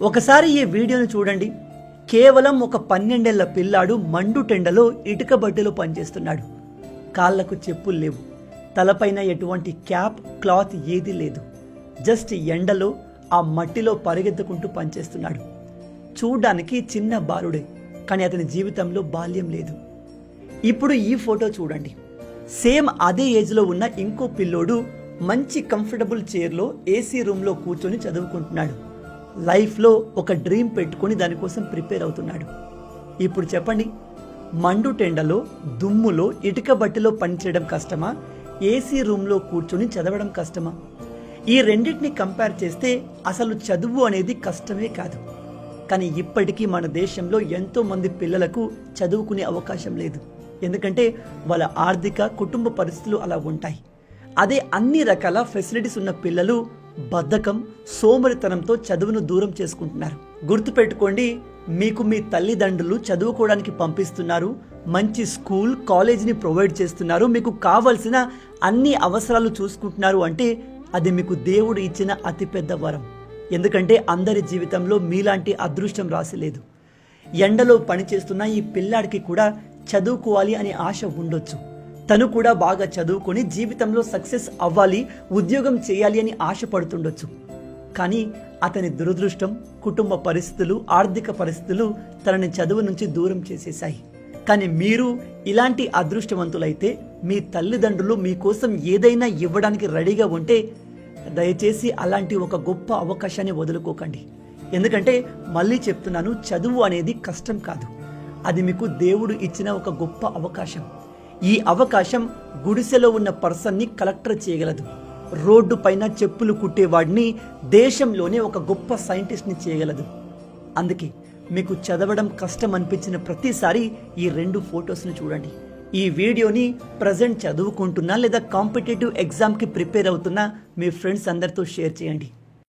ఒకసారి ఈ వీడియోను చూడండి. కేవలం ఒక 12 ఏళ్ల పిల్లాడు మండుటెండలో ఇటుక బడ్డలో పనిచేస్తున్నాడు. కాళ్లకు చెప్పులు లేవు, తలపైన ఎటువంటి క్యాప్ క్లాత్ ఏదీ లేదు. జస్ట్ ఎండలో ఆ మట్టిలో పరిగెత్తుకుంటూ పనిచేస్తున్నాడు. చూడ్డానికి చిన్న బాలుడే, కానీ అతని జీవితంలో బాల్యం లేదు. ఇప్పుడు ఈ ఫోటో చూడండి. సేమ్ అదే ఏజ్లో ఉన్న ఇంకో పిల్లోడు మంచి కంఫర్టబుల్ చైర్లో ఏసీ రూమ్లో కూర్చొని చదువుకుంటున్నాడు. లైఫ్లో ఒక డ్రీమ్ పెట్టుకొని దానికోసం ప్రిపేర్ అవుతున్నాడు. ఇప్పుడు చెప్పండి, మండుటెండలో దుమ్ములో ఇటుక బట్టిలో పనిచేయడం కష్టమా, ఏసీ రూమ్లో కూర్చొని చదవడం కష్టమా? ఈ రెండింటిని కంపేర్ చేస్తే అసలు చదువు అనేది కష్టమే కాదు. కానీ ఇప్పటికీ మన దేశంలో ఎంతో మంది పిల్లలకు చదువుకునే అవకాశం లేదు. ఎందుకంటే వాళ్ళ ఆర్థిక కుటుంబ పరిస్థితులు అలా ఉంటాయి. అదే అన్ని రకాల ఫెసిలిటీస్ ఉన్న పిల్లలు బద్ధకం, సోమరితనంతో చదువును దూరం చేసుకుంటున్నారు. గుర్తుపెట్టుకోండి, మీకు మీ తల్లిదండ్రులు చదువుకోవడానికి పంపిస్తున్నారు, మంచి స్కూల్ కాలేజీని ప్రొవైడ్ చేస్తున్నారు, మీకు కావలసిన అన్ని అవసరాలు చూసుకుంటున్నారు అంటే అది మీకు దేవుడు ఇచ్చిన అతిపెద్ద వరం. ఎందుకంటే అందరి జీవితంలో మీలాంటి అదృష్టం రాసిలేదు. ఎండలో పనిచేస్తున్న ఈ పిల్లాడికి కూడా చదువుకోవాలి అనే ఆశ ఉండొచ్చు. తను కూడా బాగా చదువుకొని జీవితంలో సక్సెస్ అవ్వాలి, ఉద్యోగం చేయాలి అని ఆశపడుతుండొచ్చు. కానీ అతని దురదృష్టం, కుటుంబ పరిస్థితులు, ఆర్థిక పరిస్థితులు తనని చదువు నుంచి దూరం చేసేశాయి. కానీ మీరు ఇలాంటి అదృష్టవంతులైతే, మీ తల్లిదండ్రులు మీకోసం ఏదైనా ఇవ్వడానికి రెడీగా ఉంటే దయచేసి అలాంటి ఒక గొప్ప అవకాశాన్ని వదులుకోకండి. ఎందుకంటే మళ్ళీ చెప్తున్నాను, చదువు అనేది కష్టం కాదు, అది మీకు దేవుడు ఇచ్చిన ఒక గొప్ప అవకాశం. ఈ అవకాశం గుడిసెలో ఉన్న పర్సన్ని కలెక్టర్ చేయగలదు, రోడ్డు పైన చెప్పులు కుట్టేవాడిని దేశంలోనే ఒక గొప్ప సైంటిస్ట్ని చేయగలదు. అందుకే మీకు చదవడం కష్టం అనిపించిన ప్రతిసారి ఈ 2 ఫొటోస్ని చూడండి. ఈ వీడియోని ప్రజెంట్ చదువుకుంటున్నా లేదా కాంపిటేటివ్ ఎగ్జామ్కి ప్రిపేర్ అవుతున్నా మీ ఫ్రెండ్స్ అందరితో షేర్ చేయండి.